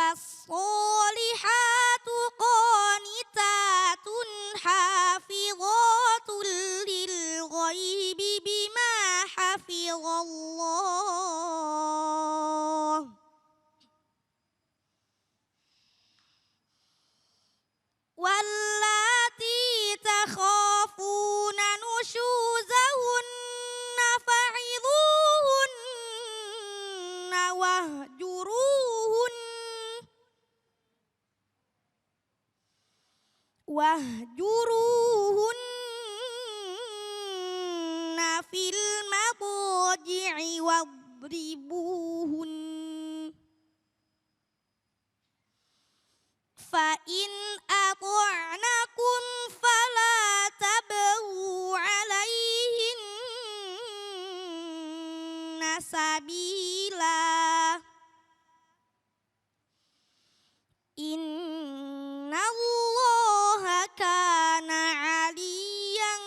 Fassolihatu qanitatun hafidhatun lil ghaibi bima hafidhallah. Wallati takhafuna nusyuzahunna fa'idhuhunna wahjuruhunna fil madaji'i wadribuhun. Fa in ata'nakum fala tabghu 'alaihinna sabila. Innallaha kana 'aliyan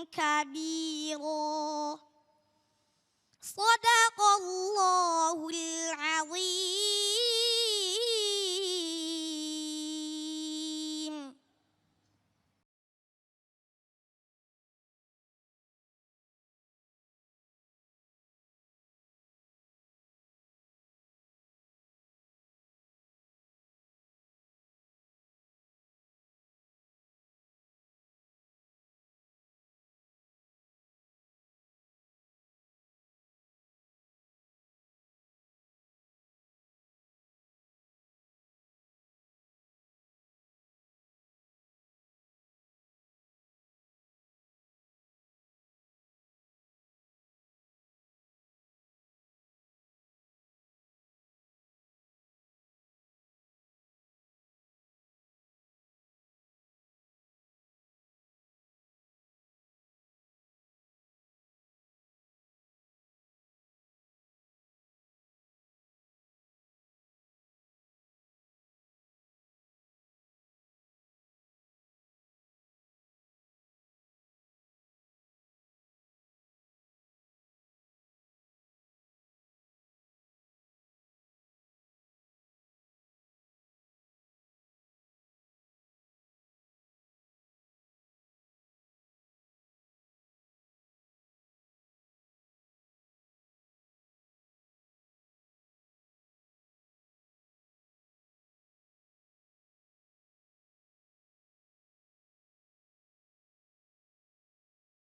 kabira. Shadaqallahul 'azim.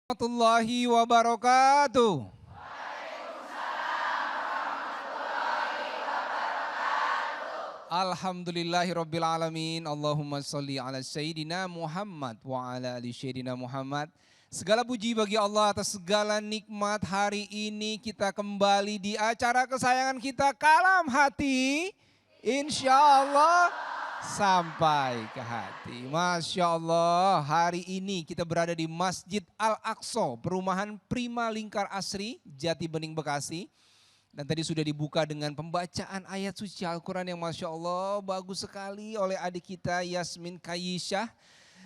Warahmatullahi wabarakatuh. Alhamdulillahirabbil alamin. Allahumma sholli ala sayyidina Muhammad wa ala ali sayyidina Muhammad. Segala puji bagi Allah atas segala nikmat. Hari ini kita kembali di acara kesayangan kita, Kalam Hati. Insya Allah sampai ke hati. Masya Allah, hari ini kita berada di Masjid Al-Aqsa, perumahan Prima Lingkar Asri, Jati Bening, Bekasi. Dan tadi sudah dibuka dengan pembacaan ayat suci Al-Quran yang Masya Allah bagus sekali oleh adik kita Yasmin Kayisyah.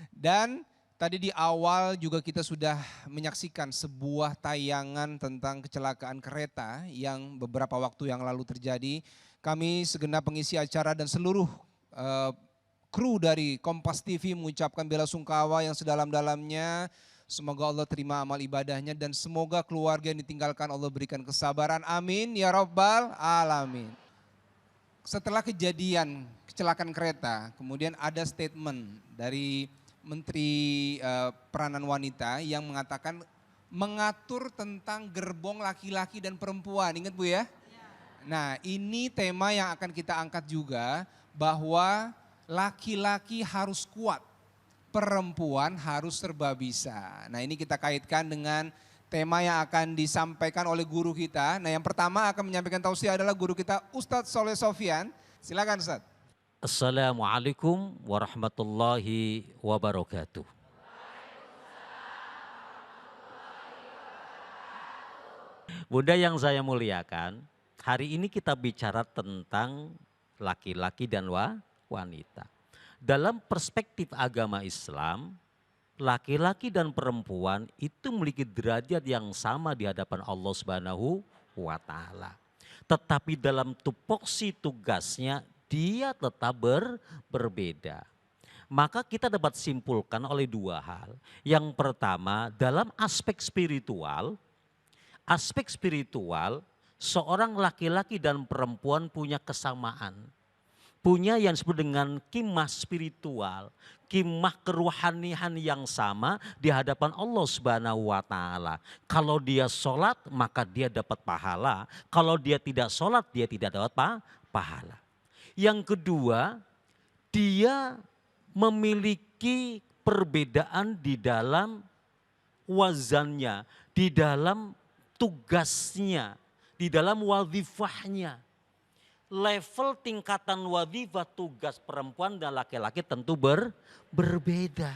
Dan tadi di awal juga kita sudah menyaksikan sebuah tayangan tentang kecelakaan kereta yang beberapa waktu yang lalu terjadi. Kami segenap pengisi acara dan seluruh kru dari Kompas TV mengucapkan bela sungkawa yang sedalam-dalamnya. Semoga Allah terima amal ibadahnya dan semoga keluarga yang ditinggalkan Allah berikan kesabaran. Amin ya Rabbal Alamin. Setelah kejadian kecelakaan kereta, kemudian ada statement dari Menteri Peranan Wanita yang mengatakan mengatur tentang gerbong laki-laki dan perempuan. Ingat Bu ya? Nah, ini tema yang akan kita angkat juga, bahwa laki-laki harus kuat, perempuan harus serba bisa. Nah, ini kita kaitkan dengan tema yang akan disampaikan oleh guru kita. Nah, yang pertama akan menyampaikan tausiah adalah guru kita Ustadz Soleh Sofyan. Silakan Ustadz. Assalamualaikum warahmatullahi wabarakatuh. Bunda yang saya muliakan, hari ini kita bicara tentang laki-laki dan wanita. Dalam perspektif agama Islam, laki-laki dan perempuan itu memiliki derajat yang sama di hadapan Allah Subhanahu wa Ta'ala. Tetapi dalam tupoksi tugasnya dia tetap berbeda. Maka kita dapat simpulkan oleh dua hal. Yang pertama, dalam aspek spiritual seorang laki-laki dan perempuan punya kesamaan. Punya yang disebut dengan kimah spiritual, kimah keruhanian yang sama di hadapan Allah Subhanahu wa taala. Kalau dia sholat maka dia dapat pahala, kalau dia tidak sholat dia tidak dapat pahala. Yang kedua, dia memiliki perbedaan di dalam wazannya, di dalam tugasnya, di dalam wadhifahnya. Level tingkatan wadhifah tugas perempuan dan laki-laki tentu berbeda.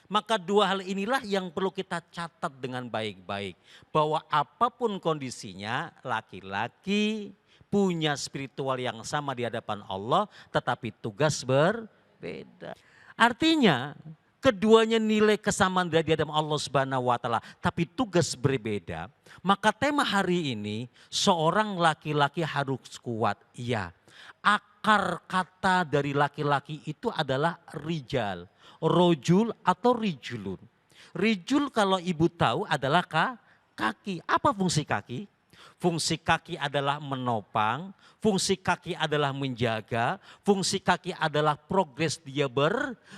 Maka dua hal inilah yang perlu kita catat dengan baik-baik. Bahwa apapun kondisinya, laki-laki punya spiritual yang sama di hadapan Allah, tetapi tugas berbeda. Artinya keduanya nilai kesamaan di hadapan Allah Subhanahu wa taala, tapi tugas berbeda. Maka tema hari ini seorang laki-laki harus kuat. Iya. Akar kata dari laki-laki itu adalah rijal, rojul atau rijulun. Rijul kalau ibu tahu adalah kaki. Apa fungsi kaki? Fungsi kaki adalah menopang, fungsi kaki adalah menjaga, fungsi kaki adalah progres dia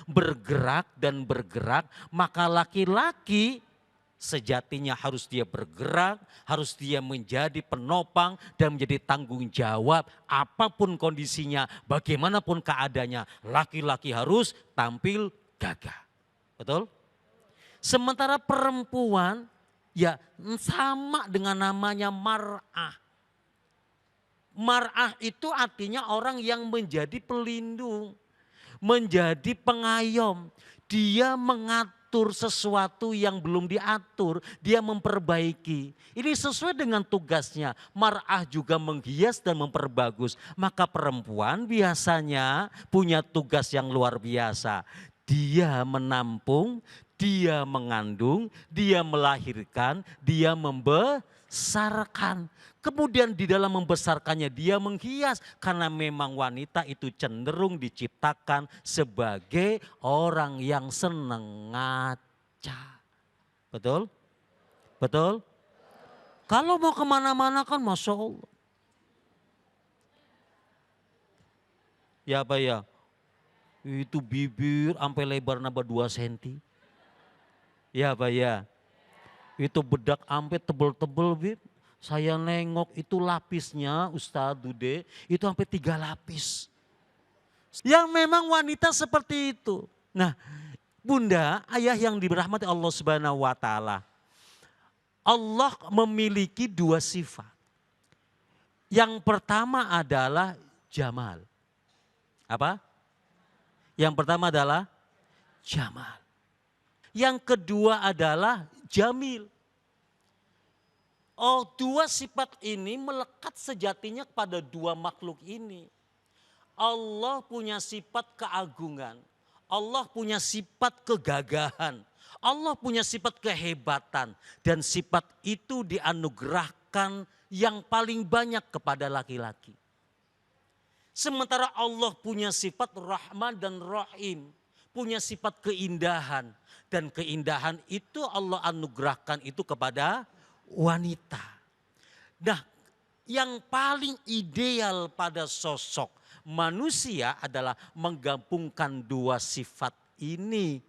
bergerak dan bergerak. Maka laki-laki sejatinya harus dia bergerak, harus dia menjadi penopang dan menjadi tanggung jawab. Apapun kondisinya, bagaimanapun keadaannya, laki-laki harus tampil gagah. Betul? Sementara perempuan ya sama dengan namanya mar'ah. Mar'ah itu artinya orang yang menjadi pelindung, menjadi pengayom. Dia mengatur sesuatu yang belum diatur, dia memperbaiki. Ini sesuai dengan tugasnya. Mar'ah juga menghias dan memperbagus. Maka perempuan biasanya punya tugas yang luar biasa. Dia menampung, dia mengandung, dia melahirkan, dia membesarkan. Kemudian di dalam membesarkannya dia menghias. Karena memang wanita itu cenderung diciptakan sebagai orang yang senang ngaca. Betul? Betul? Kalau mau kemana-mana kan Masya Allah. Ya apa ya? Itu bibir sampai lebar nambah 2 cm. Ya Pak ya, itu bedak sampai tebel-tebel Bib. Saya nengok itu lapisnya Ustadz Dude, itu sampai 3 lapis. Yang memang wanita seperti itu. Nah bunda, ayah yang dirahmati Allah Subhanahu wa taala. Allah memiliki 2 sifat. Yang pertama adalah jamal. Apa? Yang pertama adalah jamal. Yang kedua adalah jamil. Oh, 2 sifat ini melekat sejatinya pada 2 makhluk ini. Allah punya sifat keagungan. Allah punya sifat kegagahan. Allah punya sifat kehebatan. Dan sifat itu dianugerahkan yang paling banyak kepada laki-laki. Sementara Allah punya sifat Rahman dan Rahim. Punya sifat keindahan. Dan keindahan itu Allah anugerahkan itu kepada wanita. Nah, yang paling ideal pada sosok manusia adalah menggabungkan 2 sifat ini.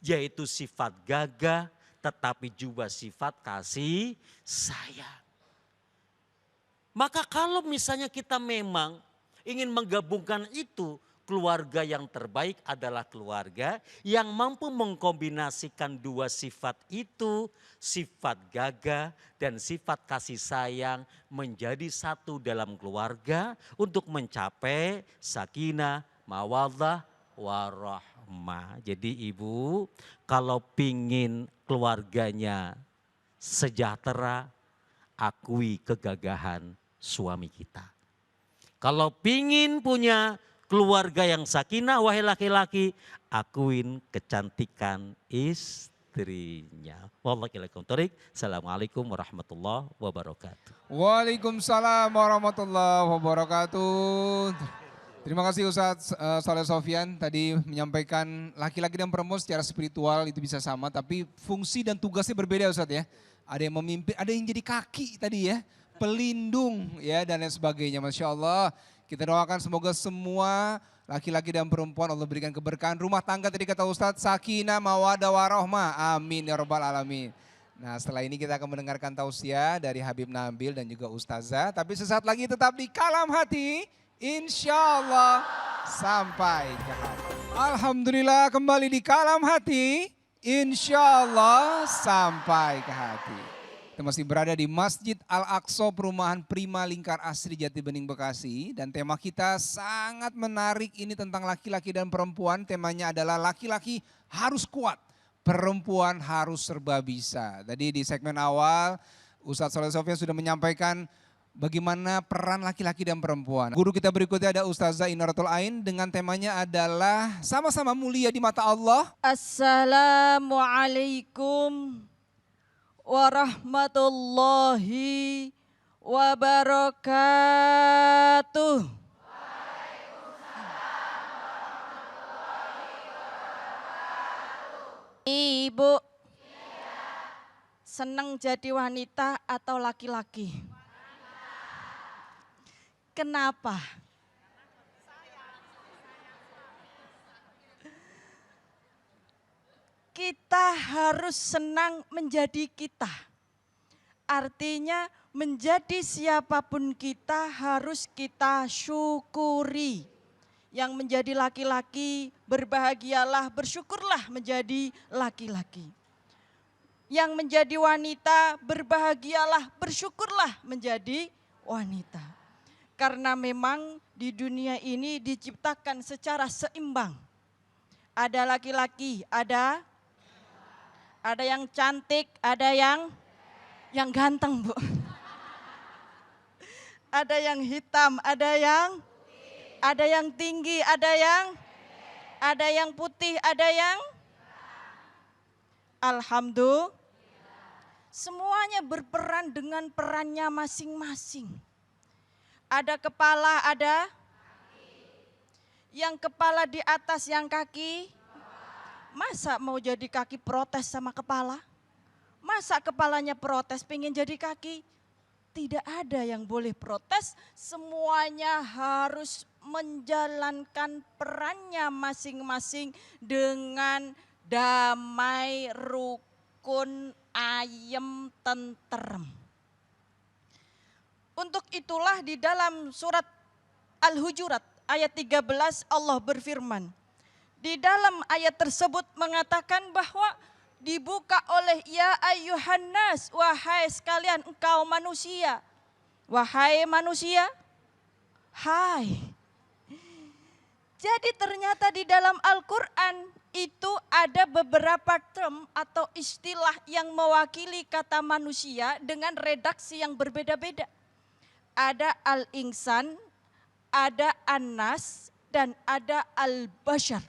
Yaitu sifat gagah tetapi juga sifat kasih sayang. Maka kalau misalnya kita memang ingin menggabungkan itu, keluarga yang terbaik adalah keluarga yang mampu mengkombinasikan 2 sifat itu, sifat gagah dan sifat kasih sayang menjadi satu dalam keluarga untuk mencapai sakinah, mawaddah, warahmah. Jadi ibu kalau pingin keluarganya sejahtera, akui kegagahan suami kita. Kalau pingin punya keluarga yang sakinah, wahai laki-laki, akuin kecantikan istri. istrinya. Wallahu a'lam bishawab. Assalamualaikum warahmatullahi wabarakatuh. Waalaikumsalam warahmatullahi wabarakatuh. Terima kasih Ustadz Saleh Sofyan tadi menyampaikan laki-laki dan perempuan secara spiritual itu bisa sama, tapi fungsi dan tugasnya berbeda Ustadz ya. Ada yang memimpin, ada yang jadi kaki tadi ya, pelindung ya dan lain sebagainya. Masya Allah, kita doakan semoga semua laki-laki dan perempuan Allah berikan keberkahan rumah tangga tadi kata Ustadz, sakinah mawadah warahmah, amin ya rabbal alamin. Nah setelah ini kita akan mendengarkan tausiah dari Habib Nabil dan juga Ustazah, tapi sesaat lagi tetap di Kalam Hati. Insya Allah sampai ke hati. Alhamdulillah kembali di Kalam Hati. Insya Allah sampai ke hati. Kita masih berada di Masjid Al-Aqsa Perumahan Prima Lingkar Asri Jati Bening Bekasi. Dan tema kita sangat menarik ini tentang laki-laki dan perempuan. Temanya adalah laki-laki harus kuat, perempuan harus serba bisa. Tadi di segmen awal Ustadz Saleh Sofyan sudah menyampaikan bagaimana peran laki-laki dan perempuan. Guru kita berikutnya ada Ustazah Inaratul Ain dengan temanya adalah sama-sama mulia di mata Allah. Assalamualaikum warahmatullahi wabarakatuh. Ibu, senang jadi wanita atau laki-laki? Kenapa? Kita harus senang menjadi kita. Artinya menjadi siapapun kita harus kita syukuri. Yang menjadi laki-laki berbahagialah, bersyukurlah menjadi laki-laki. Yang menjadi wanita berbahagialah, bersyukurlah menjadi wanita. Karena memang di dunia ini diciptakan secara seimbang. Ada laki-laki, ada yang cantik, ada yang ganteng, Bu. Ada yang hitam, ada yang tinggi, ada yang putih, ada yang alhamdulillah. Semuanya berperan dengan perannya masing-masing. Ada kepala, ada yang kepala di atas, yang kaki. Masa mau jadi kaki protes sama kepala? Masa kepalanya protes pengen jadi kaki? Tidak ada yang boleh protes, semuanya harus menjalankan perannya masing-masing dengan damai, rukun, ayem, tentrem. Untuk itulah di dalam surat Al-Hujurat ayat 13 Allah berfirman. Di dalam ayat tersebut mengatakan bahwa dibuka oleh ya ayyuhan nas, wahai sekalian engkau manusia. Wahai manusia, hai. Jadi ternyata di dalam Al-Quran itu ada beberapa term atau istilah yang mewakili kata manusia dengan redaksi yang berbeda-beda. Ada al-insan, ada an-nas, dan ada al-bashar.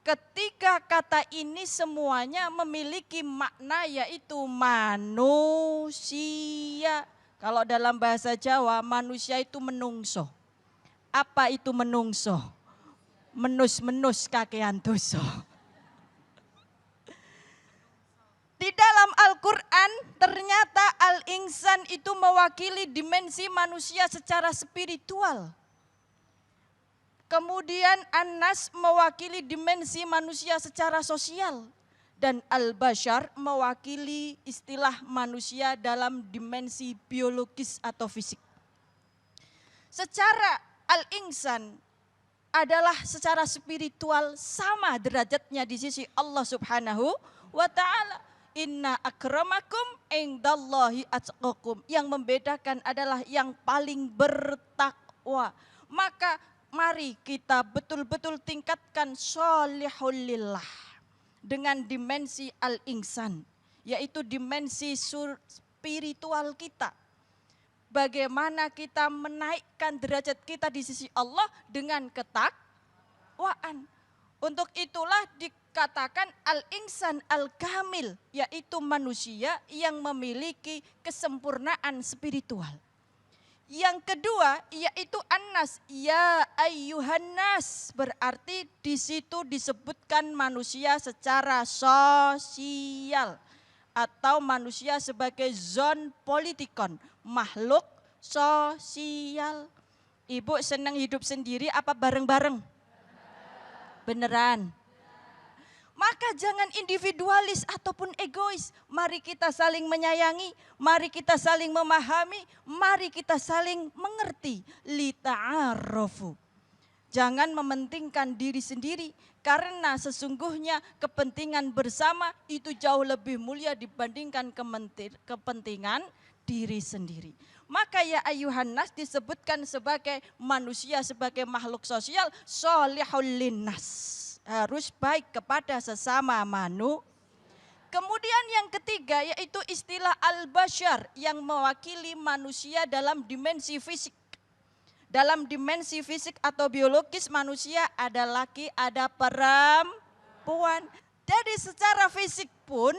Ketiga kata ini semuanya memiliki makna yaitu manusia. Kalau dalam bahasa Jawa manusia itu menungso. Apa itu menungso? Menus-menus kakean doso. Di dalam Al-Quran ternyata al-insan itu mewakili dimensi manusia secara spiritual. Kemudian an-nas mewakili dimensi manusia secara sosial. Dan al-bashar mewakili istilah manusia dalam dimensi biologis atau fisik. Secara al-insan adalah secara spiritual sama derajatnya di sisi Allah Subhanahu wa ta'ala. Inna akramakum indallahi atqakum. Yang membedakan adalah yang paling bertakwa. Maka mari kita betul-betul tingkatkan sholihul lillah dengan dimensi al-insan, yaitu dimensi spiritual kita. Bagaimana kita menaikkan derajat kita di sisi Allah dengan ketakwaan. Untuk itulah dikatakan al-insan al-kamil, yaitu manusia yang memiliki kesempurnaan spiritual. Yang kedua yaitu an-nas, ya ayyuhan nas, berarti di situ disebutkan manusia secara sosial atau manusia sebagai zon politikon, makhluk sosial. Ibu senang hidup sendiri apa bareng-bareng? Beneran. Maka jangan individualis ataupun egois. Mari kita saling menyayangi, mari kita saling memahami, mari kita saling mengerti. Lita'arafu. Jangan mementingkan diri sendiri, karena sesungguhnya kepentingan bersama itu jauh lebih mulia dibandingkan kepentingan diri sendiri. Maka ya ayuhan nas disebutkan sebagai manusia, sebagai makhluk sosial, solihul linnas. Harus baik kepada sesama manusia. Kemudian yang ketiga yaitu istilah al-bashar yang mewakili manusia dalam dimensi fisik. Dalam dimensi fisik atau biologis manusia ada laki, ada perempuan. Jadi secara fisik pun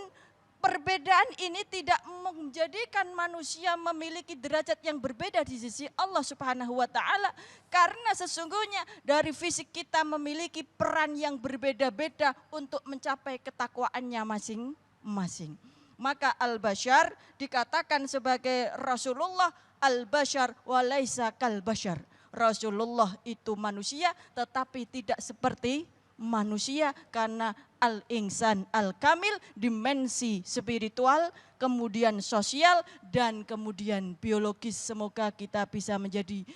perbedaan ini tidak menjadikan manusia memiliki derajat yang berbeda di sisi Allah Subhanahu wa taala, karena sesungguhnya dari fisik kita memiliki peran yang berbeda-beda untuk mencapai ketakwaannya masing-masing. Maka al-bashar dikatakan sebagai Rasulullah, al-bashar wa laisa kal-bashar. Rasulullah itu manusia tetapi tidak seperti manusia, karena al-insan al-kamil, dimensi spiritual, kemudian sosial, dan kemudian biologis. Semoga kita bisa menjadi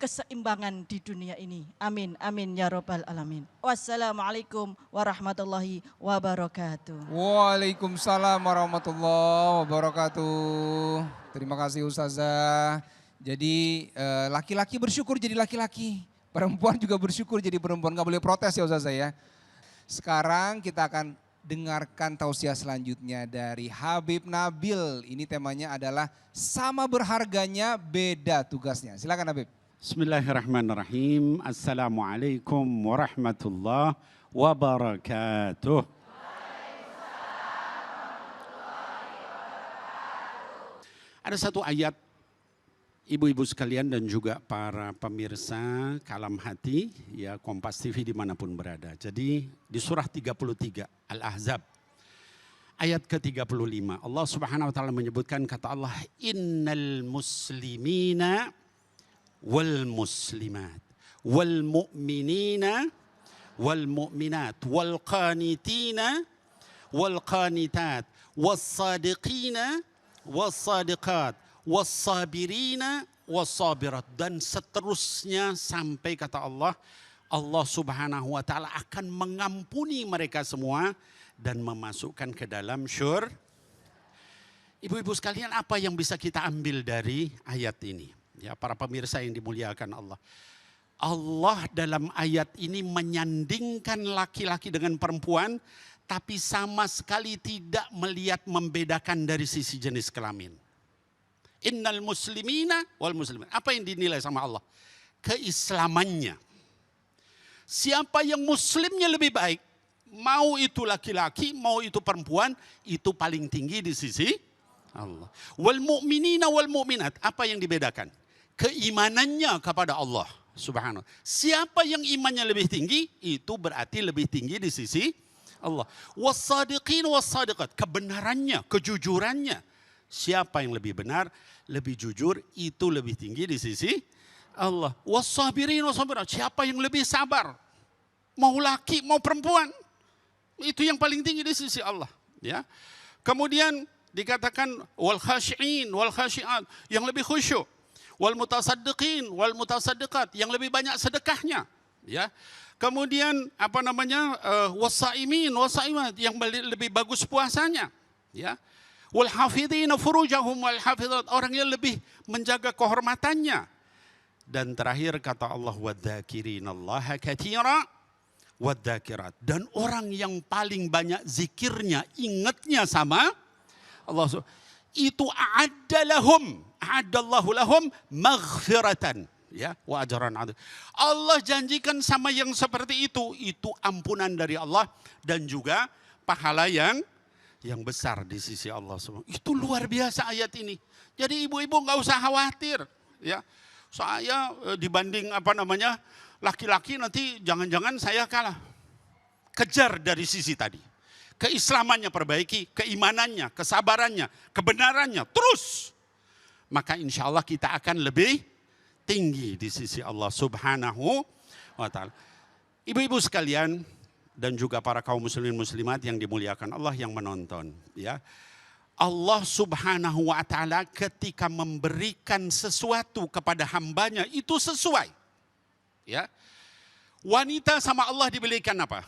keseimbangan di dunia ini. Amin, amin ya rabbal alamin. Wassalamualaikum warahmatullahi wabarakatuh. Waalaikumsalam warahmatullahi wabarakatuh. Terima kasih Ustazah. Jadi laki-laki bersyukur jadi laki-laki. Perempuan juga bersyukur jadi perempuan, gak boleh protes ya Ustazah ya. Sekarang kita akan dengarkan tausiah selanjutnya dari Habib Nabil. Ini temanya adalah sama berharganya beda tugasnya. Silakan Habib. Bismillahirrahmanirrahim. Assalamualaikum warahmatullahi wabarakatuh. Ada satu ayat, ibu-ibu sekalian dan juga para pemirsa Kalam Hati, ya Kompas TV dimanapun berada. Jadi di surah 33 Al-Ahzab ayat ke-35 Allah Subhanahu wa taala menyebutkan, kata Allah, innal muslimina wal muslimat wal mu'minina wal mu'minat wal qanitina wal qanitat was sadiqina was sadiqat wassabirina wassabirat, dan seterusnya sampai kata Allah, Allah Subhanahu wa taala akan mengampuni mereka semua dan memasukkan ke dalam syurga. Ibu-ibu sekalian, apa yang bisa kita ambil dari ayat ini? Ya, para pemirsa yang dimuliakan Allah. Allah dalam ayat ini menyandingkan laki-laki dengan perempuan, tapi sama sekali tidak melihat membedakan dari sisi jenis kelamin. Innal muslimina wal muslimin. Apa yang dinilai sama Allah? Keislamannya. Siapa yang muslimnya lebih baik, mau itu laki-laki, mau itu perempuan, itu paling tinggi di sisi Allah. Wal mu'minina wal mu'minat. Apa yang dibedakan? Keimanannya kepada Allah Subhanahu. Siapa yang imannya lebih tinggi, itu berarti lebih tinggi di sisi Allah. Was-sadiqin was-sadiqat. Kebenarannya, kejujurannya. Siapa yang lebih benar, lebih jujur, itu lebih tinggi di sisi Allah. Was-sabirin was-sabirat. Siapa yang lebih sabar, mau laki mau perempuan, itu yang paling tinggi di sisi Allah. Ya. Kemudian dikatakan wal khashi'in wal khashi'at, yang lebih khusyuk. Wal mutasaddiqin wal mutasaddiqat, yang lebih banyak sedekahnya. Ya. Kemudian wasaimin wasaimat, yang lebih bagus puasanya. Ya. Wal hafidhina furujahum wal hafidhat, orang yang lebih menjaga kehormatannya. Dan terakhir kata Allah, wadzakirinallaha katsira wadzakirat, dan orang yang paling banyak zikirnya, ingatnya sama Allah, itu a'addallahu lahum maghfiratan. Ya, wa ajran adzim. Allah janjikan sama yang seperti itu ampunan dari Allah dan juga pahala yang besar di sisi Allah SWT. Itu luar biasa ayat ini. Jadi ibu-ibu nggak usah khawatir, ya. Saya dibanding laki-laki nanti jangan-jangan saya kalah. Kejar dari sisi tadi. Keislamannya perbaiki, keimanannya, kesabarannya, kebenarannya, terus. Maka insya Allah kita akan lebih tinggi di sisi Allah Subhanahu wa ta'ala. Ibu-ibu sekalian dan juga para kaum muslimin muslimat yang dimuliakan Allah yang menonton, ya. Allah Subhanahu wa ta'ala ketika memberikan sesuatu kepada hambanya itu sesuai. Ya. Wanita sama Allah diberikan apa?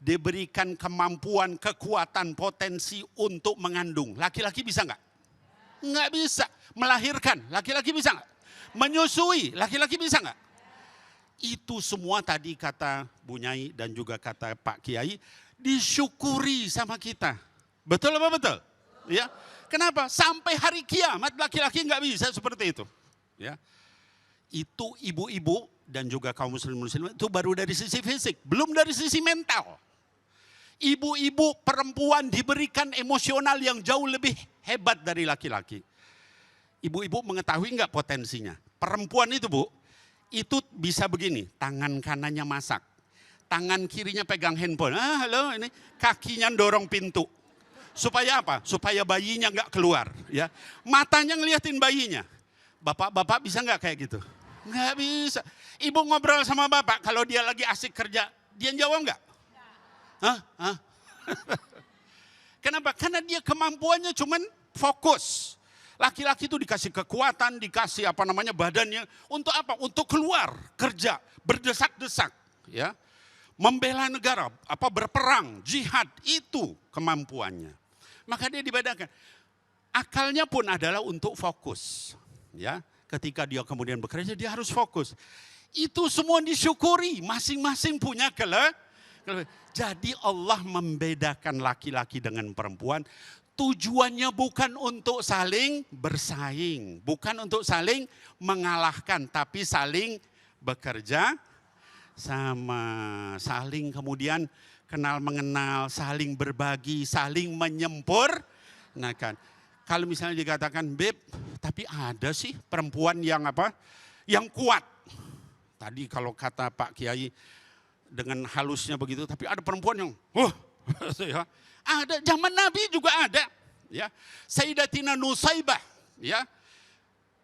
Diberikan kemampuan, kekuatan, potensi untuk mengandung. Laki-laki bisa nggak? Nggak bisa. Melahirkan, laki-laki bisa nggak? Menyusui, laki-laki bisa nggak? Itu semua tadi kata Bu Nyai dan juga kata Pak Kiai, disyukuri sama kita. Betul apa betul? Ya. Kenapa? Sampai hari kiamat laki-laki nggak bisa seperti itu. Ya. Itu ibu-ibu dan juga kaum muslim-muslim itu baru dari sisi fisik, belum dari sisi mental. Ibu-ibu perempuan diberikan emosional yang jauh lebih hebat dari laki-laki. Ibu-ibu mengetahui nggak potensinya? Perempuan itu Bu, itu bisa begini, tangan kanannya masak, tangan kirinya pegang handphone, halo ini, kakinya dorong pintu. Supaya apa? Supaya bayinya nggak keluar. Ya, matanya ngeliatin bayinya. Bapak-bapak bisa nggak kayak gitu? Nggak bisa. Ibu ngobrol sama bapak, kalau dia lagi asik kerja, dia jawab nggak? Hah? Kenapa? Karena dia kemampuannya cuman fokus. Laki-laki itu dikasih kekuatan, dikasih badannya untuk apa? Untuk keluar kerja, berdesak-desak, ya. Membela negara, berperang, jihad, itu kemampuannya. Maka dia dibedakan. Akalnya pun adalah untuk fokus, ya. Ketika dia kemudian bekerja, dia harus fokus. Itu semua disyukuri, masing-masing punya kelebihan. Jadi Allah membedakan laki-laki dengan perempuan. Tujuannya bukan untuk saling bersaing, bukan untuk saling mengalahkan, tapi saling bekerja sama, saling kemudian kenal mengenal, saling berbagi, saling menyempurnakan. Kalau misalnya dikatakan, Beb, tapi ada sih perempuan yang yang kuat. Tadi kalau kata Pak Kiai dengan halusnya begitu, tapi ada perempuan yang ya. Ada, zaman Nabi juga ada, ya. Sayyidatina Nusaibah, ya.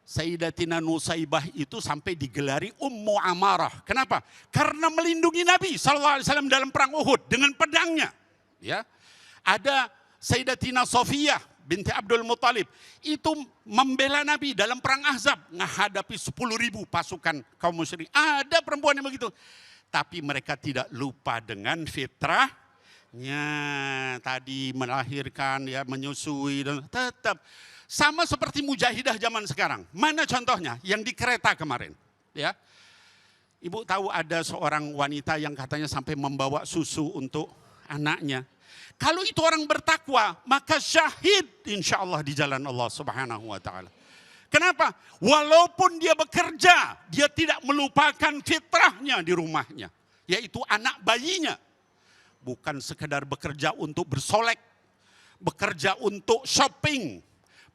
Sayyidatina Nusaibah itu sampai digelari Ummu Amarah. Kenapa? Karena melindungi Nabi SAW dalam perang Uhud dengan pedangnya, ya. Ada Sayyidatina Sofiyah binti Abdul Muttalib, itu membela Nabi dalam perang Ahzab, menghadapi 10.000 pasukan kaum musyrik. Ada perempuan yang begitu. Tapi mereka tidak lupa dengan fitrahnya, tadi melahirkan, ya, menyusui, dan tetap sama seperti mujahidah zaman sekarang. Mana contohnya? Yang di kereta kemarin, ya. Ibu tahu ada seorang wanita yang katanya sampai membawa susu untuk anaknya. Kalau itu orang bertakwa, maka syahid insya Allah di jalan Allah Subhanahu wa ta'ala. Kenapa? Walaupun dia bekerja, dia tidak melupakan fitrahnya di rumahnya, yaitu anak bayinya. Bukan sekedar bekerja untuk bersolek, bekerja untuk shopping,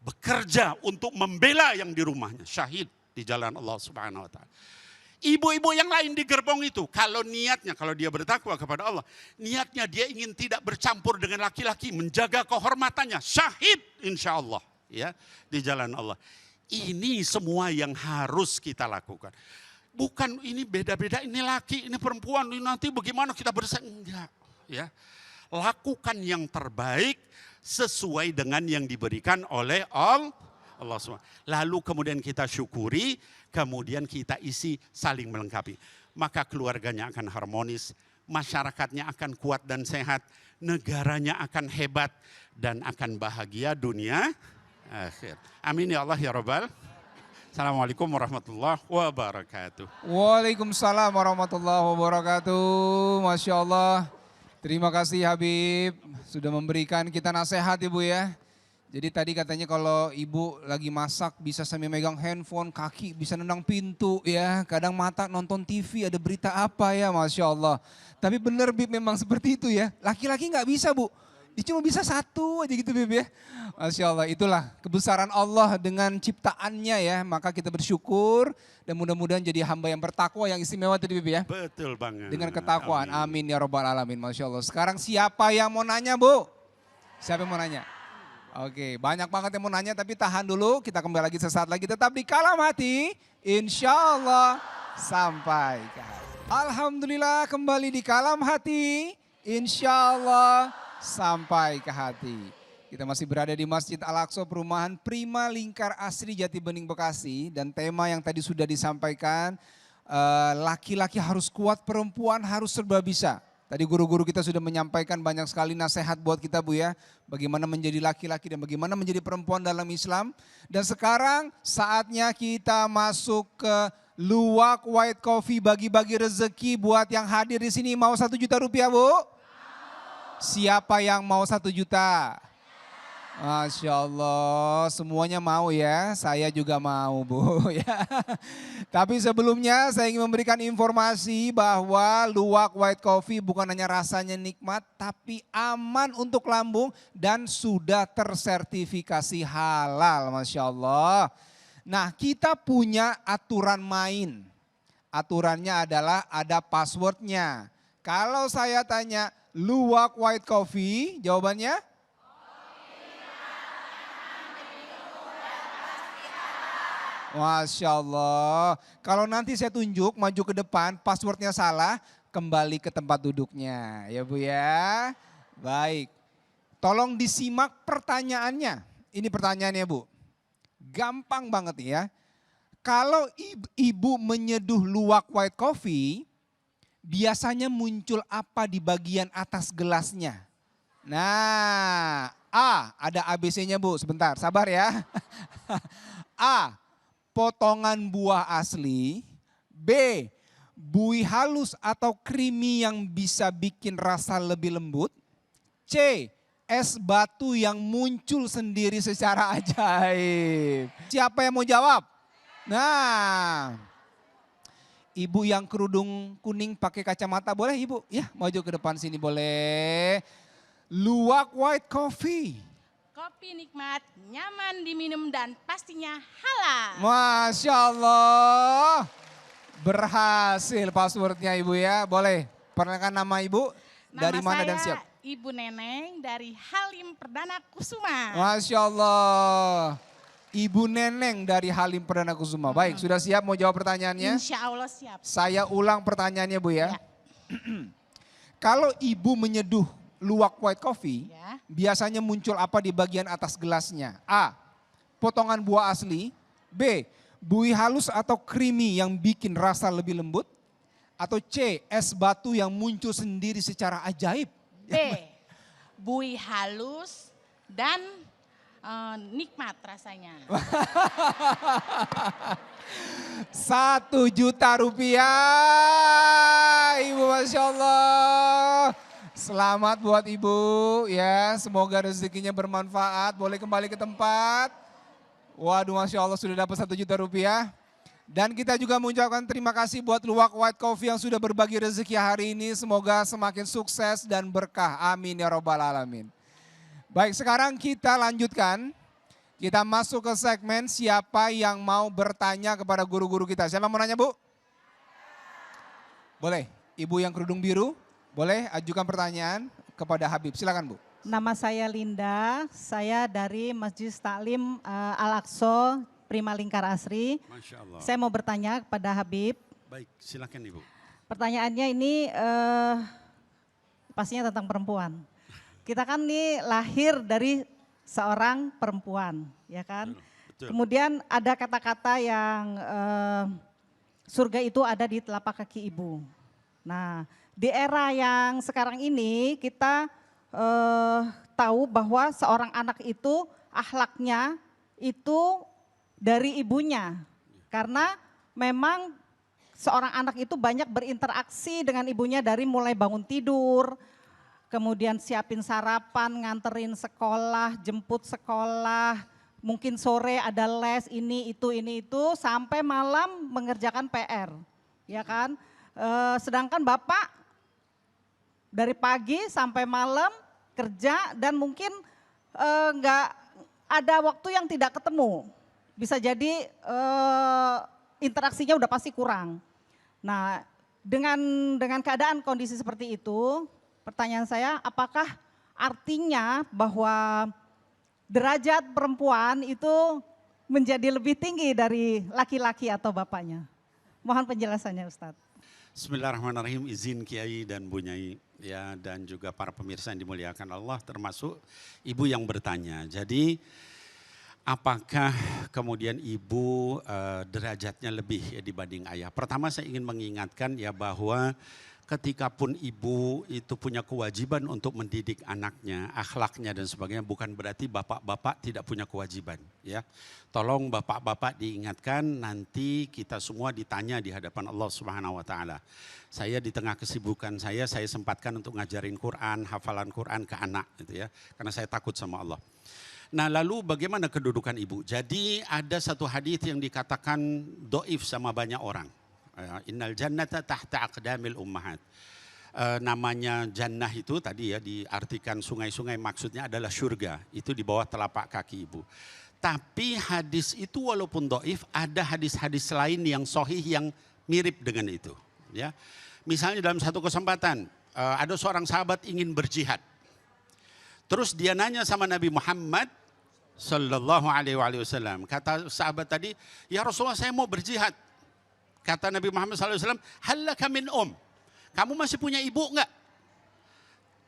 bekerja untuk membela yang di rumahnya, syahid di jalan Allah Subhanahu wa ta'ala. Ibu-ibu yang lain di gerbong itu, kalau niatnya, kalau dia bertakwa kepada Allah, niatnya dia ingin tidak bercampur dengan laki-laki, menjaga kehormatannya, syahid insya Allah, ya, di jalan Allah. Ini semua yang harus kita lakukan. Bukan ini beda-beda, ini laki, ini perempuan, ini nanti bagaimana kita bersaing. Enggak, ya. Lakukan yang terbaik sesuai dengan yang diberikan oleh Allah SWT. Lalu kemudian kita syukuri, kemudian kita isi saling melengkapi. Maka keluarganya akan harmonis, masyarakatnya akan kuat dan sehat, negaranya akan hebat, dan akan bahagia dunia akhir. Amin ya Allah ya Rabbal. Assalamualaikum warahmatullahi wabarakatuh. Waalaikumsalam warahmatullahi wabarakatuh. Masya Allah. Terima kasih Habib sudah memberikan kita nasihat Ibu ya. Jadi tadi katanya kalau ibu lagi masak bisa sambil megang handphone, kaki bisa nendang pintu ya. Kadang mata nonton TV ada berita apa ya, Masya Allah. Tapi bener Bib memang seperti itu ya. Laki-laki nggak bisa Bu. Dia cuma bisa satu aja gitu Bib ya. Masya Allah, itulah kebesaran Allah dengan ciptaannya ya. Maka kita bersyukur dan mudah-mudahan jadi hamba yang bertakwa yang istimewa tadi Bib ya. Betul banget. Dengan ketakwaan, amin ya robbal alamin, Masya Allah. Sekarang siapa yang mau nanya Bu? Siapa yang mau nanya? Oke, banyak banget yang mau nanya tapi tahan dulu. Kita kembali lagi sesaat lagi tetap di Kalam Hati. Insya Allah sampai ke hati. Alhamdulillah kembali di Kalam Hati. Insya Allah sampai ke hati. Kita masih berada di Masjid Al-Aqsa Perumahan Prima Lingkar Asri Jati Bening Bekasi. Dan tema yang tadi sudah disampaikan, laki-laki harus kuat, perempuan harus serba bisa. Tadi guru-guru kita sudah menyampaikan banyak sekali nasihat buat kita Bu ya. Bagaimana menjadi laki-laki dan bagaimana menjadi perempuan dalam Islam. Dan sekarang saatnya kita masuk ke Luwak White Coffee, bagi-bagi rezeki buat yang hadir di sini. Mau 1 juta rupiah Bu? Siapa yang mau 1 juta? Masya Allah, semuanya mau ya, saya juga mau Bu ya. Tapi sebelumnya saya ingin memberikan informasi bahwa Luwak White Coffee bukan hanya rasanya nikmat, tapi aman untuk lambung dan sudah tersertifikasi halal, Masya Allah. Nah kita punya aturan main, aturannya adalah ada passwordnya. Kalau saya tanya Luwak White Coffee, jawabannya? Masya Allah. Kalau nanti saya tunjuk maju ke depan, passwordnya salah, kembali ke tempat duduknya. Ya Bu ya. Baik. Tolong disimak pertanyaannya. Ini pertanyaannya Bu. Gampang banget ya. Kalau ibu menyeduh luwak white coffee, biasanya muncul apa di bagian atas gelasnya? Nah, A, ada ABC-nya Bu, sebentar, sabar ya. A, potongan buah asli. B, buih halus atau creamy yang bisa bikin rasa lebih lembut. C, es batu yang muncul sendiri secara ajaib. Siapa yang mau jawab? Nah, ibu yang kerudung kuning pakai kacamata boleh ibu? Ya, maju ke depan sini boleh. Luwak white coffee. Kopi nikmat, nyaman diminum dan pastinya halal. Masya Allah. Berhasil passwordnya ibu ya. Boleh perkenalkan nama ibu, dari mana dan siap? Ibu Neneng dari Halim Perdana Kusuma. Masya Allah. Ibu Neneng dari Halim Perdana Kusuma. Baik, sudah siap mau jawab pertanyaannya? Insya Allah siap. Saya ulang pertanyaannya Bu ya. Ya. Kalau ibu menyeduh luwak white coffee, Ya. biasanya muncul apa di bagian atas gelasnya? A, potongan buah asli. B, buih halus atau creamy yang bikin rasa lebih lembut. Atau C, es batu yang muncul sendiri secara ajaib. B, buih halus dan nikmat rasanya. 1 juta rupiah, Ibu, Masya Allah. Selamat buat Ibu ya, semoga rezekinya bermanfaat, boleh kembali ke tempat. Waduh Masya Allah sudah dapat 1 juta rupiah. Dan kita juga mengucapkan terima kasih buat Luwak White Coffee yang sudah berbagi rezeki hari ini. Semoga semakin sukses dan berkah, amin ya robbal alamin. Baik, sekarang kita lanjutkan. Kita masuk ke segmen siapa yang mau bertanya kepada guru-guru kita. Siapa mau nanya Bu? Boleh, Ibu yang kerudung biru. Boleh ajukan pertanyaan kepada Habib, silakan Bu. Nama saya Linda, saya dari Masjid Taklim Al-Aqsa Prima Lingkar Asri. Masya Allah. Saya mau bertanya kepada Habib. Baik, silakan Ibu. Pertanyaannya ini pastinya tentang perempuan. Kita kan ini lahir dari seorang perempuan, ya kan? Betul. Kemudian ada kata-kata yang surga itu ada di telapak kaki ibu. Nah, di era yang sekarang ini kita tahu bahwa seorang anak itu akhlaknya itu dari ibunya. Karena memang seorang anak itu banyak berinteraksi dengan ibunya dari mulai bangun tidur, kemudian siapin sarapan, nganterin sekolah, jemput sekolah, mungkin sore ada les ini itu, sampai malam mengerjakan PR, ya kan. Sedangkan bapak dari pagi sampai malam kerja dan mungkin nggak ada waktu yang tidak ketemu. Bisa jadi interaksinya udah pasti kurang. Nah, dengan keadaan kondisi seperti itu, pertanyaan saya, apakah artinya bahwa derajat perempuan itu menjadi lebih tinggi dari laki-laki atau bapaknya? Mohon penjelasannya, Ustadz. Bismillahirrahmanirrahim, izin Kiai dan Bu Nyai ya, dan juga para pemirsa yang dimuliakan Allah, termasuk ibu yang bertanya. Jadi apakah kemudian ibu derajatnya lebih ya dibanding ayah? Pertama saya ingin mengingatkan ya bahwa ketika pun ibu itu punya kewajiban untuk mendidik anaknya, akhlaknya dan sebagainya, bukan berarti bapak-bapak tidak punya kewajiban ya. Tolong bapak-bapak diingatkan, nanti kita semua ditanya di hadapan Allah Subhanahu wa taala. Saya di tengah kesibukan saya sempatkan untuk ngajarin Quran, hafalan Quran ke anak gitu ya. Karena saya takut sama Allah. Nah, lalu bagaimana kedudukan ibu? Jadi ada satu hadis yang dikatakan doif sama banyak orang. Innal jannata tahta aqdamil ummahat. Namanya jannah itu tadi ya diartikan sungai-sungai, maksudnya adalah surga. Itu di bawah telapak kaki ibu. Tapi hadis itu walaupun doif, ada hadis-hadis lain yang sahih yang mirip dengan itu. Ya, misalnya dalam satu kesempatan ada seorang sahabat ingin berjihad. Terus dia nanya sama Nabi Muhammad Sallallahu Alaihi Wasallam. Kata sahabat tadi, ya Rasulullah saya mau berjihad. Kata Nabi Muhammad SAW, halaka min kamu masih punya ibu enggak?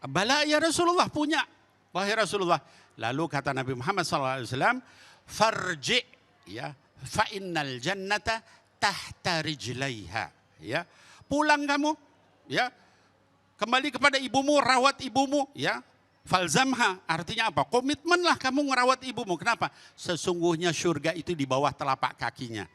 Bala ya Rasulullah, punya. Wahai Rasulullah. Lalu kata Nabi Muhammad SAW, farji ya, fa innal jannata tahta rijlaiha. Ya, pulang kamu, ya, kembali kepada ibumu, rawat ibumu, ya. Falzamha, artinya apa? Komitmenlah kamu merawat ibumu. Kenapa? Sesungguhnya surga itu di bawah telapak kakinya.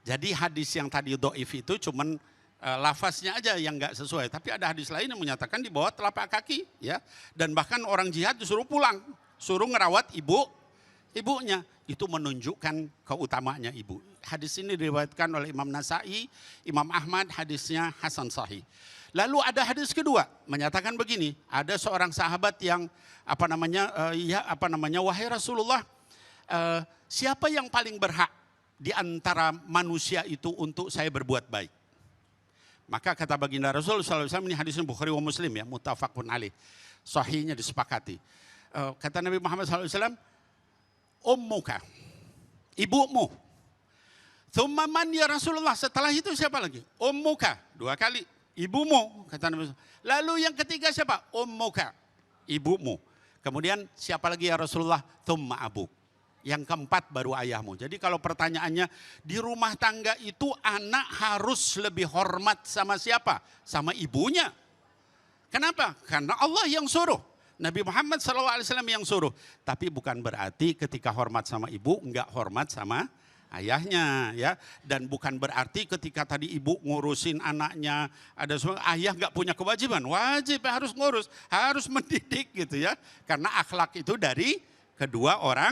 Jadi hadis yang tadi doif itu cuman lafaznya aja yang enggak sesuai. Tapi ada hadis lain yang menyatakan di bawah telapak kaki. Ya. Dan bahkan orang jihad disuruh pulang. Suruh ngerawat ibunya. Itu menunjukkan keutamaannya ibu. Hadis ini diriwayatkan oleh Imam Nasai, Imam Ahmad, hadisnya Hasan Sahih. Lalu ada hadis kedua menyatakan begini. Ada seorang sahabat yang wahai Rasulullah, siapa yang paling berhak di antara manusia itu untuk saya berbuat baik? Maka kata baginda Rasul SAW, ini hadisnya Bukhari wa Muslim ya, muttafaqun alaih, sahihnya disepakati. Kata Nabi Muhammad SAW, ummuka, ibumu. Thumma man ya Rasulullah, setelah itu siapa lagi? Ummuka, 2 kali, ibumu, kata Nabi SAW. Lalu yang ketiga siapa? Ummuka, ibumu. Kemudian siapa lagi ya Rasulullah? Thumma abuk. Yang keempat baru ayahmu. Jadi kalau pertanyaannya, di rumah tangga itu anak harus lebih hormat sama siapa? Sama ibunya. Kenapa? Karena Allah yang suruh. Nabi Muhammad SAW yang suruh. Tapi bukan berarti ketika hormat sama ibu, enggak hormat sama ayahnya. Ya. Dan bukan berarti ketika tadi ibu ngurusin anaknya, ada semua, ayah enggak punya kewajiban. Wajib harus ngurus, harus mendidik gitu ya. Karena akhlak itu dari kedua orang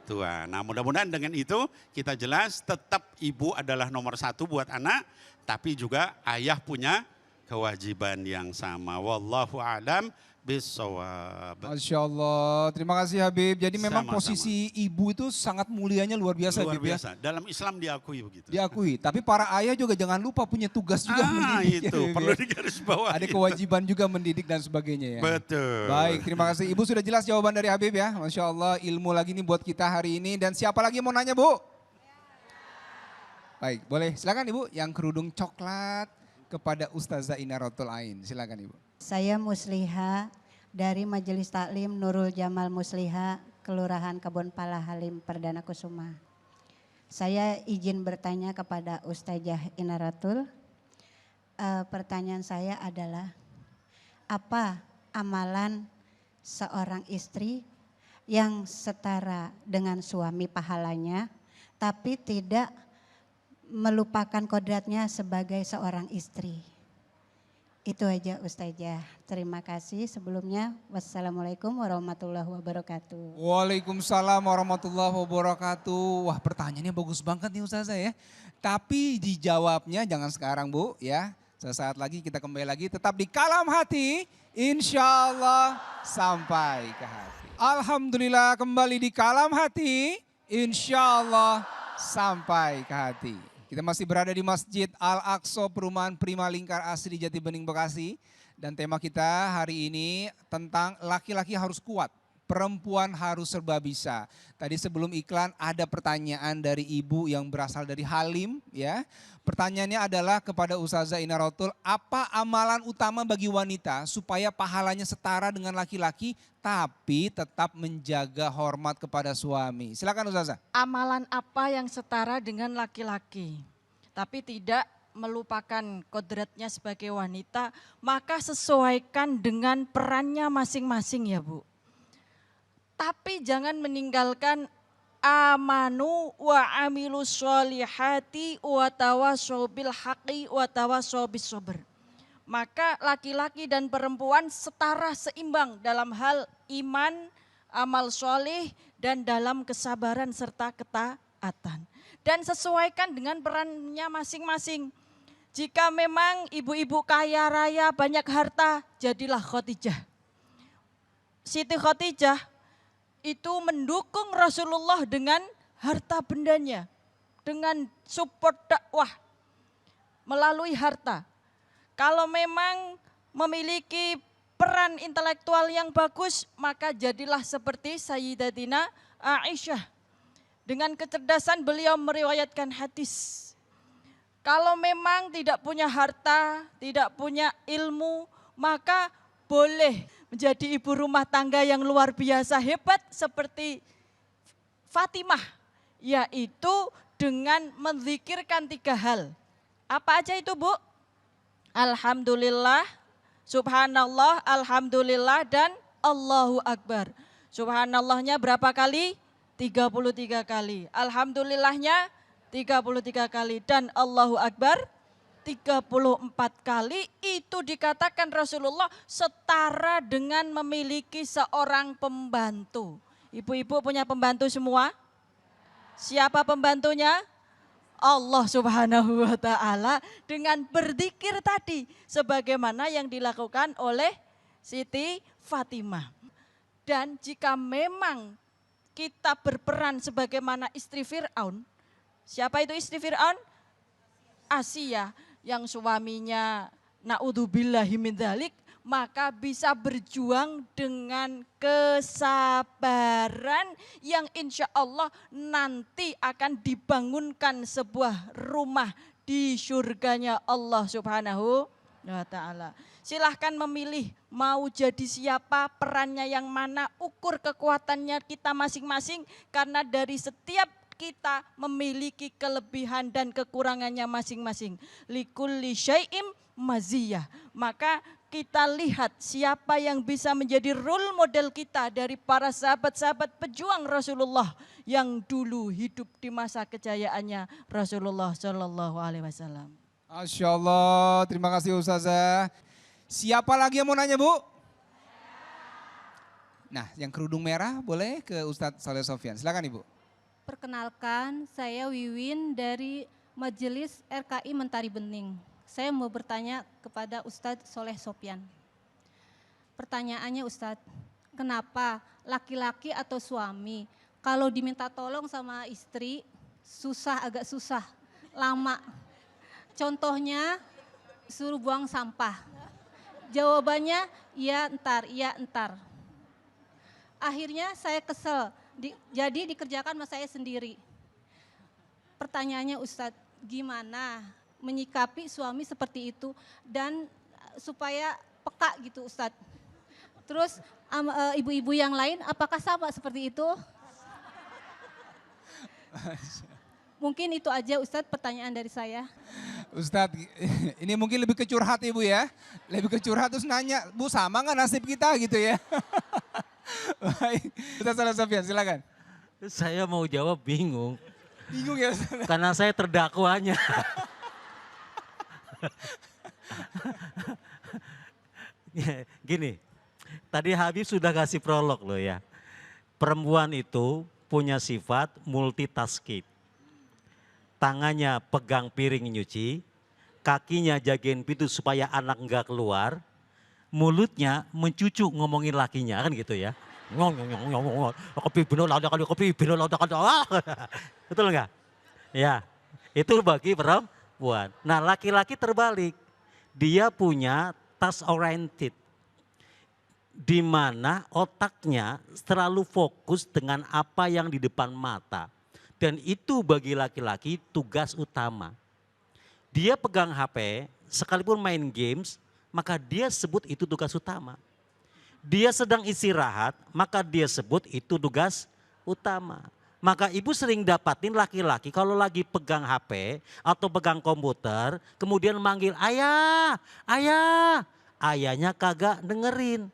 tua. Nah, mudah-mudahan dengan itu kita jelas tetap ibu adalah nomor 1 buat anak, tapi juga ayah punya kewajiban yang sama. Wallahu a'lam bissawab. Masya Allah, terima kasih Habib. Jadi memang Sama-sama. posisi ibu itu sangat mulianya luar biasa Luar Habib ya. biasa. Dalam Islam diakui begitu. Diakui, tapi para ayah juga jangan lupa punya tugas juga mendidik. Itu ya, Habib, perlu ya. digarisbawahi. Ada kewajiban juga mendidik dan sebagainya ya. Betul. Baik, terima kasih. Ibu sudah jelas jawaban dari Habib ya. Masya Allah, ilmu lagi nih buat kita hari ini. Dan siapa lagi yang mau nanya Bu? Baik, boleh. Silakan Ibu yang kerudung coklat kepada Ustazah Inaratul Ain. Silakan Ibu. Saya Musliha dari Majelis Taklim Nurul Jamal Musliha, Kelurahan Kebon Pala Halim, Perdana Kusuma. Saya izin bertanya kepada Ustazah Inaratul. Pertanyaan saya adalah, apa amalan seorang istri yang setara dengan suami pahalanya, tapi tidak melupakan kodratnya sebagai seorang istri? Itu aja Ustazah. Terima kasih sebelumnya. Wassalamualaikum warahmatullahi wabarakatuh. Waalaikumsalam warahmatullahi wabarakatuh. Wah, pertanyaannya bagus banget nih Ustazah ya. Tapi dijawabnya jangan sekarang Bu ya. Sesaat lagi kita kembali lagi tetap di Kalam Hati. Insya Allah sampai ke hati. Alhamdulillah kembali di Kalam Hati. Insya Allah sampai ke hati. Kita masih berada di Masjid Al-Aqsa Perumahan Prima Lingkar Asri Jati Bening Bekasi. Dan tema kita hari ini tentang laki-laki harus kuat, perempuan harus serba bisa. Tadi sebelum iklan ada pertanyaan dari ibu yang berasal dari Halim ya. Pertanyaannya adalah kepada Ustazah Inaratul, apa amalan utama bagi wanita supaya pahalanya setara dengan laki-laki tapi tetap menjaga hormat kepada suami? Silakan Ustazah. Amalan apa yang setara dengan laki-laki, tapi tidak melupakan kodratnya sebagai wanita, maka sesuaikan dengan perannya masing-masing ya Bu. Tapi jangan meninggalkan amanu wa amilus sholihati wa tawassaw bil haqqi wa tawassaw bis sabr. Maka laki-laki dan perempuan setara seimbang dalam hal iman, amal solih, dan dalam kesabaran serta ketaatan. Dan sesuaikan dengan perannya masing-masing. Jika memang ibu-ibu kaya raya banyak harta, jadilah Khadijah. Siti Khadijah itu mendukung Rasulullah dengan harta bendanya, dengan support dakwah melalui harta. Kalau memang memiliki peran intelektual yang bagus, maka jadilah seperti Sayyidatina Aisyah. Dengan kecerdasan beliau meriwayatkan hadis. Kalau memang tidak punya harta, tidak punya ilmu, maka boleh menjadi ibu rumah tangga yang luar biasa hebat seperti Fatimah, yaitu dengan menzikirkan 3 hal. Apa aja itu Bu? Alhamdulillah, subhanallah, alhamdulillah, dan Allahu Akbar. Subhanallahnya berapa kali? 33 kali. Alhamdulillahnya 33 kali. Dan Allahu Akbar 34 kali. Itu dikatakan Rasulullah setara dengan memiliki seorang pembantu. Ibu-ibu punya pembantu semua? Siapa pembantunya? Allah Subhanahu wa Ta'ala, dengan berzikir tadi sebagaimana yang dilakukan oleh Siti Fatimah. Dan jika memang kita berperan sebagaimana istri Fir'aun, siapa itu istri Fir'aun? Asia, yang suaminya na'udzubillahi min dzalik, maka bisa berjuang dengan kesabaran yang insya Allah nanti akan dibangunkan sebuah rumah di surganya Allah Subhanahu wa Ta'ala. Silahkan memilih mau jadi siapa, perannya yang mana, ukur kekuatannya kita masing-masing, karena dari setiap kita memiliki kelebihan dan kekurangannya masing-masing. Likulli syai'im maziyah. Maka kita lihat siapa yang bisa menjadi role model kita dari para sahabat-sahabat pejuang Rasulullah yang dulu hidup di masa kejayaannya Rasulullah Shallallahu Alaihi Wasallam. Masya Allah, terima kasih Ustazah. Siapa lagi yang mau nanya Bu? Nah, yang kerudung merah boleh ke Ustadz Saleh Sofyan. Silakan Ibu. Perkenalkan, saya Wiwin dari Majelis RKI Mentari Bening. Saya mau bertanya kepada Ustadz Soleh Sofyan. Pertanyaannya Ustadz, kenapa laki-laki atau suami kalau diminta tolong sama istri agak susah, lama. Contohnya suruh buang sampah. Jawabannya iya entar. Akhirnya saya kesel, jadi dikerjakan sama saya sendiri. Pertanyaannya Ustadz, gimana menyikapi suami seperti itu dan supaya peka gitu Ustadz. Terus ibu-ibu yang lain apakah sama seperti itu? Mungkin itu aja Ustadz pertanyaan dari saya. Ustadz, ini mungkin lebih ke curhat Ibu ya. Lebih ke curhat terus nanya, Bu sama nggak nasib kita gitu ya. Baik, Ustadz Saleh Sofyan silakan. Saya mau jawab bingung. Bingung ya Ustadz? Karena saya terdakwanya. Gini, tadi Habib sudah kasih prolog loh ya. Perempuan itu punya sifat multitasking. Tangannya pegang piring nyuci, kakinya jagain pintu supaya anak enggak keluar, mulutnya mencucu ngomongin lakinya kan gitu ya. Betul enggak? Ya, itu bagi perempuan. Nah laki-laki terbalik, dia punya task oriented, di mana otaknya selalu fokus dengan apa yang di depan mata. Dan itu bagi laki-laki tugas utama. Dia pegang HP, sekalipun main games, maka dia sebut itu tugas utama. Dia sedang istirahat, maka dia sebut itu tugas utama. Maka ibu sering dapatin laki-laki kalau lagi pegang HP atau pegang komputer, kemudian manggil ayah, ayah. Ayahnya kagak dengerin.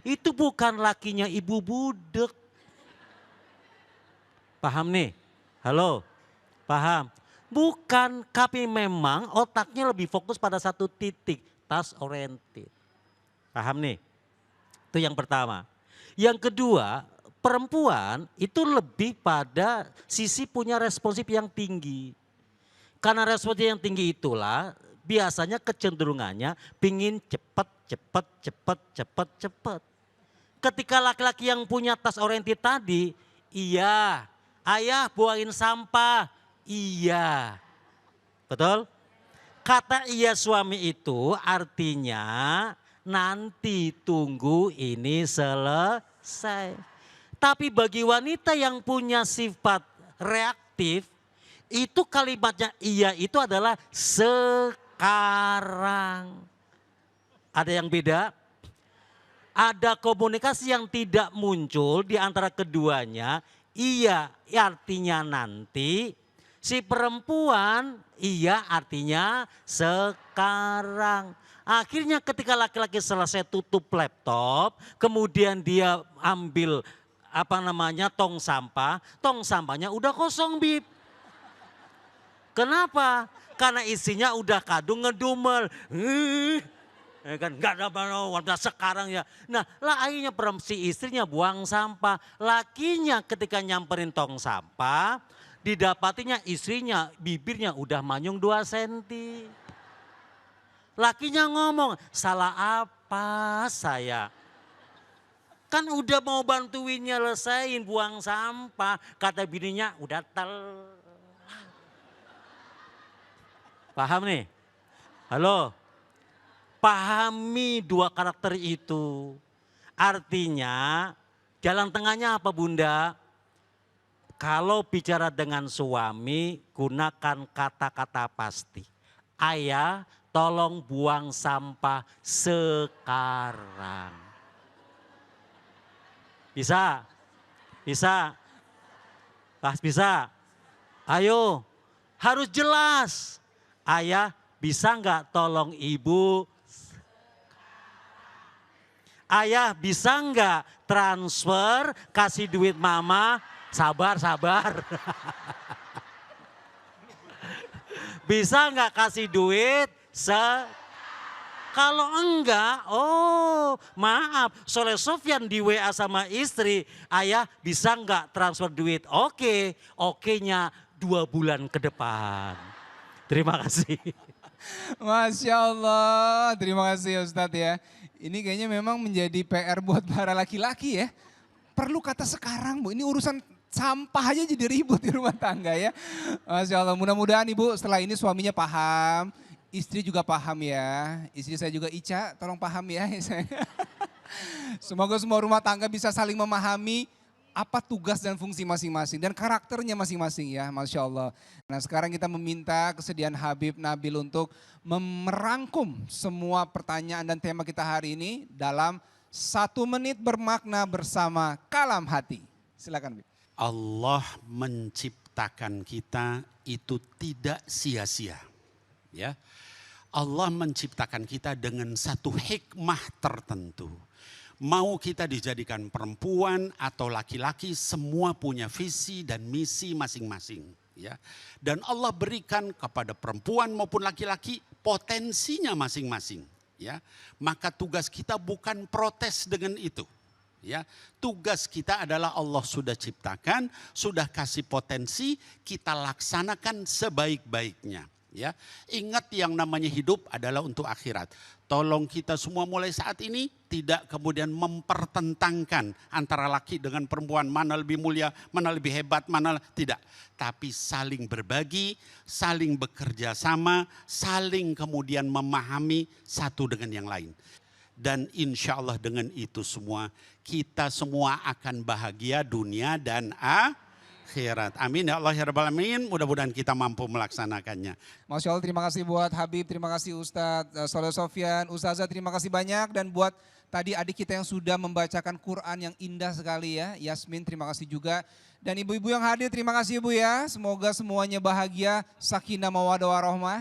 Itu bukan lakinya ibu budek. Paham nih? Halo? Paham? Bukan, tapi memang otaknya lebih fokus pada satu titik. Task oriented. Paham nih? Itu yang pertama. Yang kedua, perempuan itu lebih pada sisi punya responsif yang tinggi. Karena responsif yang tinggi itulah biasanya kecenderungannya pingin cepet. Ketika laki-laki yang punya task oriented tadi, iya, ayah buangin sampah, iya. Betul? Kata iya suami itu artinya nanti tunggu ini selesai. Tapi bagi wanita yang punya sifat reaktif, itu kalimatnya iya itu adalah sekarang. Ada yang beda? Ada komunikasi yang tidak muncul di antara keduanya. Iya artinya nanti, si perempuan iya artinya sekarang. Akhirnya ketika laki-laki selesai tutup laptop, kemudian dia ambil tong sampahnya udah kosong Bib. Kenapa? Karena isinya udah kadung ngedumel. Ya kan nggak ada apa sekarang ya. Nah lah akhirnya si istrinya buang sampah. Lakinya ketika nyamperin tong sampah, didapatinya istrinya bibirnya udah manyung 2 senti. Lakinya ngomong, salah apa saya? Kan udah mau bantuin nyelesain buang sampah. Kata bininya udah Paham nih? Halo? Pahami 2 karakter itu. Artinya jalan tengahnya apa Bunda? Kalau bicara dengan suami gunakan kata-kata pasti. Ayah tolong buang sampah sekarang. Bisa? Bisa? Bisa? Ayo harus jelas. Ayah bisa enggak tolong ibu? Ayah bisa enggak transfer kasih duit mama? Sabar. Bisa enggak kasih duit? Kalau enggak, oh maaf. Soleh Sofyan di WA sama istri, ayah bisa enggak transfer duit? Oke-nya 2 bulan ke depan. Terima kasih. Masya Allah, terima kasih Ustadz ya. Ini kayaknya memang menjadi PR buat para laki-laki ya. Perlu kata sekarang Bu, ini urusan sampah aja jadi ribut di rumah tangga ya. Masya Allah, mudah-mudahan Ibu setelah ini suaminya paham, istri juga paham ya. Istri saya juga Ica, tolong paham ya. Semoga semua rumah tangga bisa saling memahami apa tugas dan fungsi masing-masing dan karakternya masing-masing ya, Masya Allah. Nah sekarang kita meminta kesediaan Habib Nabil untuk merangkum semua pertanyaan dan tema kita hari ini dalam 1 menit bermakna bersama Kalam Hati. Silakan Habib. Allah menciptakan kita itu tidak sia-sia. Ya, Allah menciptakan kita dengan satu hikmah tertentu. Mau kita dijadikan perempuan atau laki-laki, semua punya visi dan misi masing-masing. Ya. Dan Allah berikan kepada perempuan maupun laki-laki potensinya masing-masing. Ya. Maka tugas kita bukan protes dengan itu. Ya, tugas kita adalah Allah sudah ciptakan, sudah kasih potensi, kita laksanakan sebaik-baiknya. Ya, ingat yang namanya hidup adalah untuk akhirat. Tolong kita semua mulai saat ini tidak kemudian mempertentangkan antara laki dengan perempuan, mana lebih mulia, mana lebih hebat, mana tidak. Tapi saling berbagi, saling bekerja sama, saling kemudian memahami satu dengan yang lain. Dan insya Allah dengan itu semua kita semua akan bahagia dunia dan akhirat. Amin ya Allah ya Rabbal Alamin. Mudah-mudahan kita mampu melaksanakannya. Masya Allah, terima kasih buat Habib, terima kasih Ustadz Soleh Sofyan, Ustazah terima kasih banyak. Dan buat tadi adik kita yang sudah membacakan Quran yang indah sekali ya, Yasmin terima kasih juga. Dan ibu-ibu yang hadir terima kasih ibu ya, semoga semuanya bahagia, sakinah mawaddah warahmah.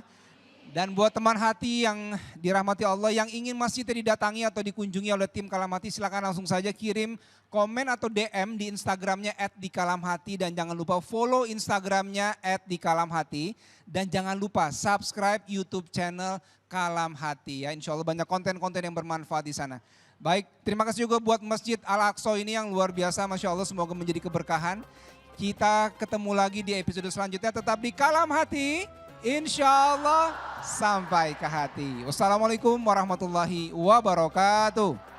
Dan buat teman hati yang dirahmati Allah yang ingin masjidnya didatangi atau dikunjungi oleh tim Kalam Hati, silakan langsung saja kirim komen atau DM di Instagramnya @dikalamhati dan jangan lupa follow Instagramnya @dikalamhati dan jangan lupa subscribe YouTube channel Kalam Hati ya. Insya Allah banyak konten-konten yang bermanfaat di sana. Baik, terima kasih juga buat Masjid Al-Aqsa ini yang luar biasa, Masya Allah semoga menjadi keberkahan. Kita ketemu lagi di episode selanjutnya, tetap di Kalam Hati. Insya Allah sampai ke hati. Wassalamualaikum warahmatullahi wabarakatuh.